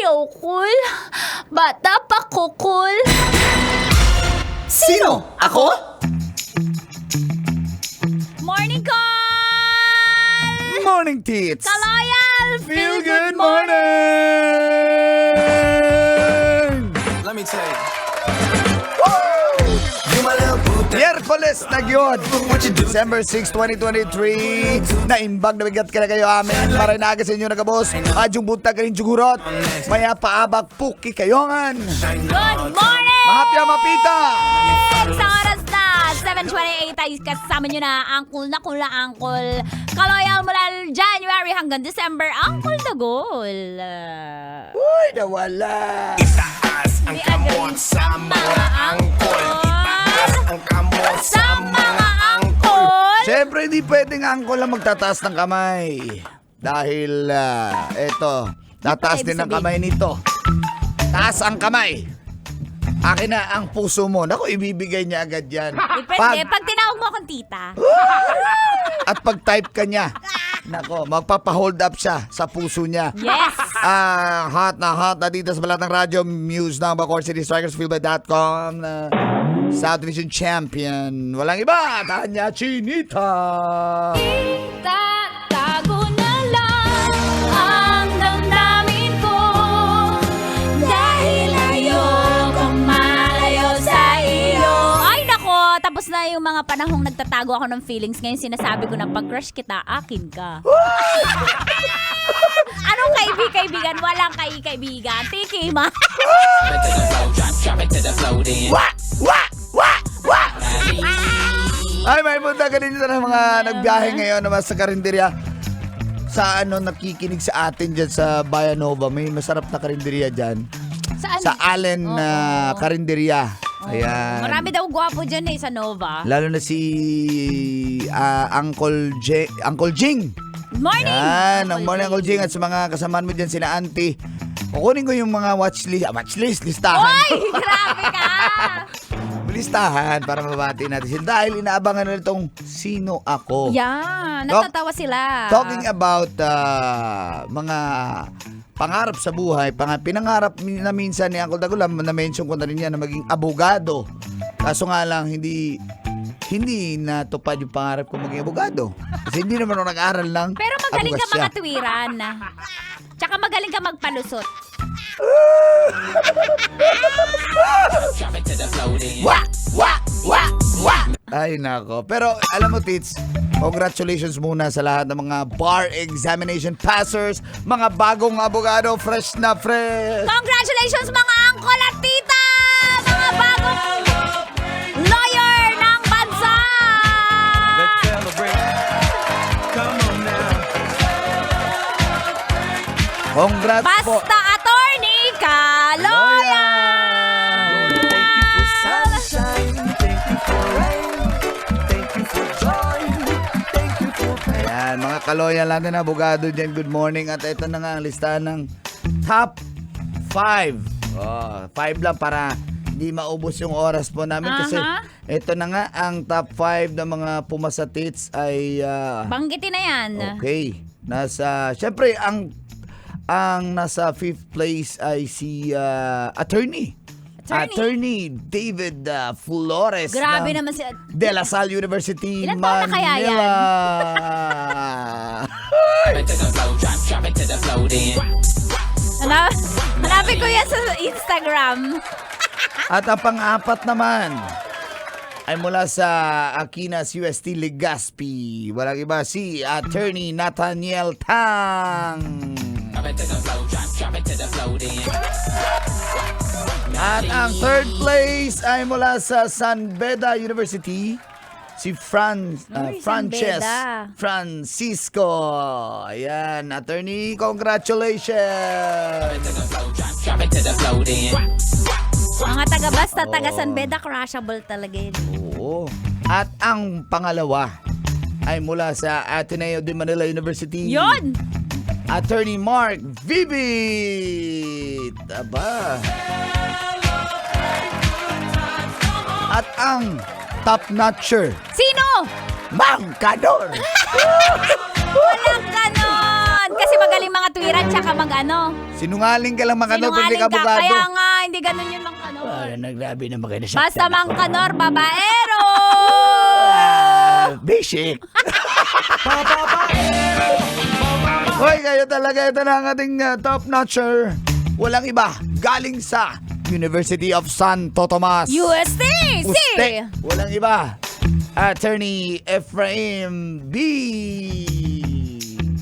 Ayaw, cool. Bata pa ko, cool. Sino? Ako? Morning, call! Morning, tits! Kaloyal! Feel good morning! Let me tell you. Miyerkules na yun, December 6, 2023. Naimbag na bigat ka na kayo amin. Marinaga sa inyo na kabos. Adyong buntag ka rin jugurot. Maya paabak puki kayongan. Good morning! Mahapya mapita! Sa oras na 7:28 ay kasama nyo na Uncle na kula Uncle Kaloyal mula January hanggang December. Uncle Dagol. Uy, nawala. Itaas ang Di kamot agad sa mga angkol. Itaas ang kamot sa mga angkol. Siyempre, hindi pwedeng angkol lang magtataas ng kamay. Dahil, eto, tataas din ang kamay nito. Taas ang kamay. Akin na ang puso mo. Naku, ibibigay niya agad yan. Depende, pag tinawag mo akong tita. At pag-type ka niya, nako, magpapa-hold up siya sa puso niya. Yes! Hot na dito sa Balatang Radyo Muse ng Bacoor City Strikers, feelbad.com, South Division Champion. Walang iba, Tanya Chinita. Tatago na lang ang damdamin ko dahil ayokong malayo sa iyo. Ay nako, tapos na yung mga panahong nagtatago ako ng feelings. Ngayon sinasabi ko na pag crush kita, akin ka. Anong kaibigan? Walang kaibigan. Tiki ma. Ay, may punta ka din dito ng mga nagbiyahe ngayon naman sa karinderya. Sa nakikinig sa atin dyan sa Bayanova. May masarap na karinderya dyan. Saan? Sa Allen na karinderya. Ayan. Marami daw gwapo dyan sa Nova. Lalo na si Uncle Jing. Good morning! Yan, ang morning Uncle Jing at sa mga kasamaan mo dyan, sina auntie. Kukunin ko yung mga listahan. Oy! Grabe ka! Listahan para mabati natin sila. Dahil inaabangan na itong Sino Ako. Yan, natatawa sila. Talking about mga pangarap sa buhay, pinangarap na minsan ni Uncle Dagulam, na-mention ko na rin yan na maging abogado. Kaso nga lang, hindi natupad yung pangarap ko maging abogado. Kasi hindi naman ako nag-aral lang. Pero magaling ka abogasya. makatwiran. Tsaka magaling ka magpalusot. Ay nako. Pero alam mo tits, congratulations muna sa lahat ng mga bar examination passers, mga bagong abogado, fresh na fresh. Congratulations mga uncle at tita! Mga bagong lawyer ng bansa! Let's celebrate. Come on now. Congrats po. Basta attorney ka, lawyer! Thank you for sunshine. Thank you for rain. Thank you for joy. Thank you for pain. Ayan, mga kaloyan natin na abogado dyan. Good morning. At ito na nga ang listahan ng top 5. 5 lang para hindi maubos yung oras po namin. Kasi ito na nga ang top 5 ng mga pumasa tits ay... Banggitin na yan. Okay. Siyempre, ang nasa 5th place ay si attorney David Flores. Grabe ng naman si... De La Salle University, Ilan taon na kaya yan? Manila. Hanapin ko yan sa Instagram. At ang pang-apat naman ay mula sa Aquinas UST Legazpi. Walang iba si Attorney Nathaniel Tang. At ang third place ay mula sa San Beda University, si San Beda. Francisco. Ayan, attorney, congratulations! Mga taga-basta, taga-San Beda, crushable talaga yun. Oo. At ang pangalawa ay mula sa Ateneo de Manila University. Yun! Attorney Mark Vivit. Aba. At ang top-notcher, Sino? Mang Kador. Walang ganon! kasi magaling mga tuwiran tsaka mag-ano. Sinungaling ka lang Mangkanor, pero hindi Sinungaling ka ka. abogado. Kaya nga, hindi ganun yun Mangkanor. Naglabi na maganda Basta Mangkanor, babaero! Basic. Hoy, kayo talaga. Ito na ang ating top notcher. Walang iba. Galing sa University of Santo Tomas. UST! Uste. Walang iba. Attorney Ephraim B.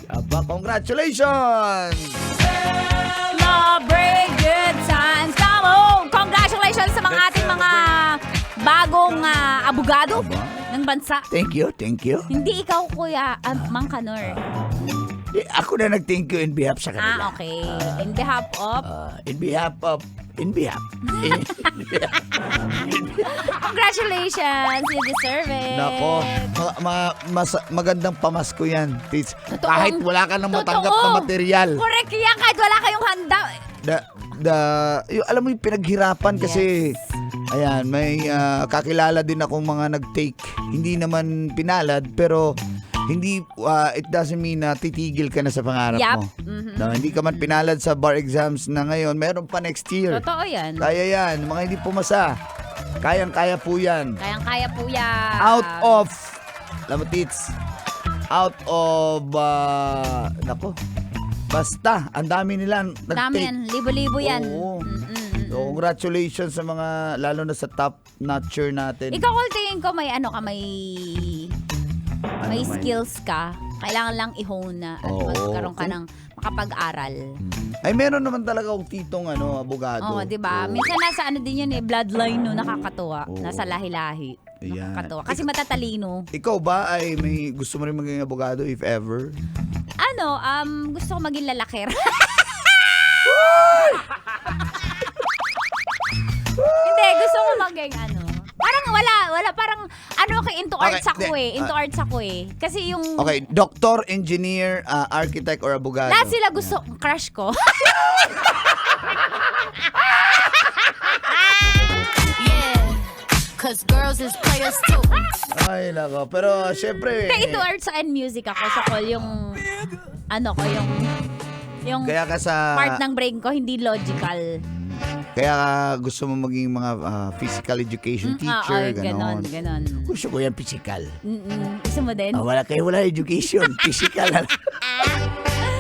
Aba, congratulations! Celebrate good times. Come on! Congratulations sa mga ating mga bagong abogado ng bansa. Thank you, thank you. Hindi ikaw, Kuya Mangkanor. Ako na nag-thank you in behalf sa kanila. Okay. In behalf of... In behalf. Congratulations! You deserve it. Nako, magandang pamasko yan, Tits. Totoo. Kahit wala ka nang matanggap Totoo. na material. Correct yan, kahit wala kayong handa. Alam mo yung pinaghirapan kasi, ayan, may kakilala din akong mga nag-take. Hindi naman pinalad, pero hindi, it doesn't mean na titigil ka na sa pangarap Yup. mo. Mhm. No, hindi ka man pinalad sa bar exams na ngayon, meron pa next year. Totoo yan. Kaya yan, mga hindi pumasa. Kayang-kaya po yan. Kayang-kaya po yan. Out of, alam mo Tits, out of, nako, basta, ang dami nila Dami nag-take. yan. Libo-libo yan. Oo. Mm-mm. So, congratulations sa mga, lalo na sa top notcher natin. Ikaw, kung tingin ko may may Ano, skills ka, kailangan lang i-hone na at Oo. magkaroon ka ng makapag-aral. Ay, meron naman talaga akong titong abogado. Oo, di ba? Oo. Minsan nasa din yun bloodline no, nakakatuwa. Oo. Nasa lahi-lahi. Ayan. Nakakatuwa. Kasi matatalino. Ikaw ba ay may gusto mo rin maging abogado if ever? Gusto ko maging lalaker. Hindi, gusto ko maging Parang wala. Parang into arts ako Into arts ako Kasi yung... Okay, doctor, engineer, architect, or abogado? Lahat sila gusto, crush ko. Yeah, cause girls is players too. Ay, nako. Pero, syempre... Hindi, into arts and music ako. Sa call yung... yung Kaya ka sa... part ng brain ko, hindi logical. Kaya ka gusto mo maging mga physical education teacher, ganon. ganon. Gusto ko yan physical. Gusto mo din? Wala education. Physical na lang.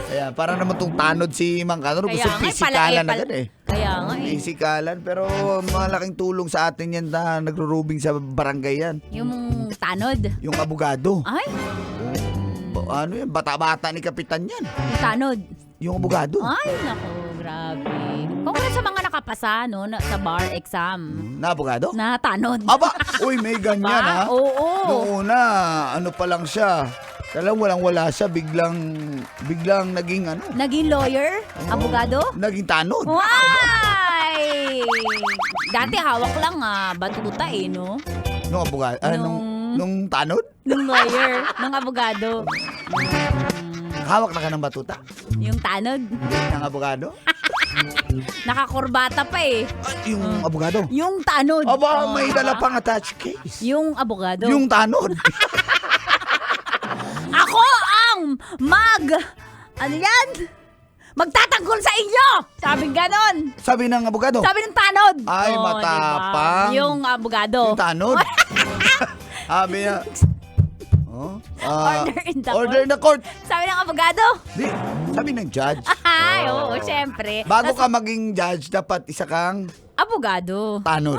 Kaya, para naman itong tanod si Mangkanor. Gusto physikalan na gan Kaya nga Physikalan. Pero malaking tulong sa atin yan na nagro-rubing sa barangay yan. Yung tanod. Yung abogado. Ay, Ano yan? Bata-bata ni Kapitan yan. yung tanod. Yung abogado. Ay, naku, grabe. Kung sa mga nakapasa, sa bar exam, Na abogado? na tanod. Aba! Uy, may ganyan ha. Oo. Noong una, pa lang siya. Walang-wala siya, biglang naging Naging lawyer? Abogado? Naging tanod. Why? Dati hawak lang batuta no? Nung abogado, nung tanod? Nung lawyer, nung abogado. Hawak na ka ng batuta. Yung tanod. Ng abogado? Nakakurbata pa Yung abogado? Yung tanod. Aba, may dala pang attached case. Yung abogado. Yung tanod. Ako ang magtatanggol sa inyo! Sabing ganon. Sabi ng abogado. Sabi ng tanod. Ay, Oh, matapang. diba? Yung abogado. Yung tanod. Sabi niya. Order in the Order in the court. Sabi ng abogado. Di, sabi ng judge. Ay, oo, syempre. Bago ka maging judge, dapat isa kang Abogado. tanod.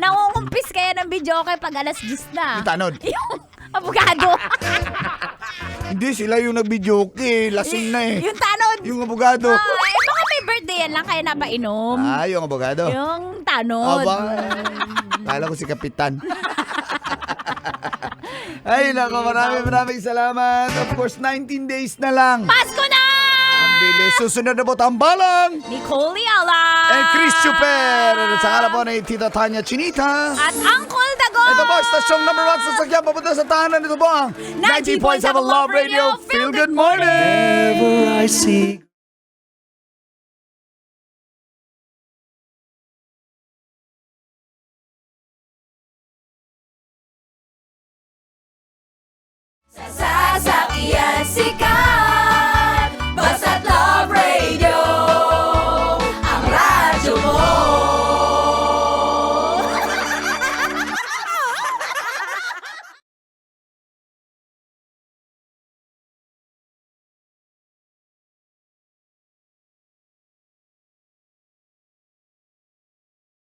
Nangungumpis kaya ng video kay pag alas 10 na. Yung tanod. Yung abogado. Hindi, sila yung nag-videoke. Lasing na Yung tanod. Yung abogado. Baka may birthday yan lang kaya napainom. Yung abogado. Yung tanod. Aba. Kala ko si Kapitan. Ay, nako, maraming salamat. Of course, 19 days na lang. Pasko na! Ang bilis. Susunod na po tambalang. Nicole Yala. And Chris Chuper. Sa kala po ni Tita Tanya Chinita. At Uncle Dagon. Ito po, stasyong number 1 sa sakyan. Papunta sa tahanan. Ito po ang 90.7 Love Radio. Feel good morning. Whenever I see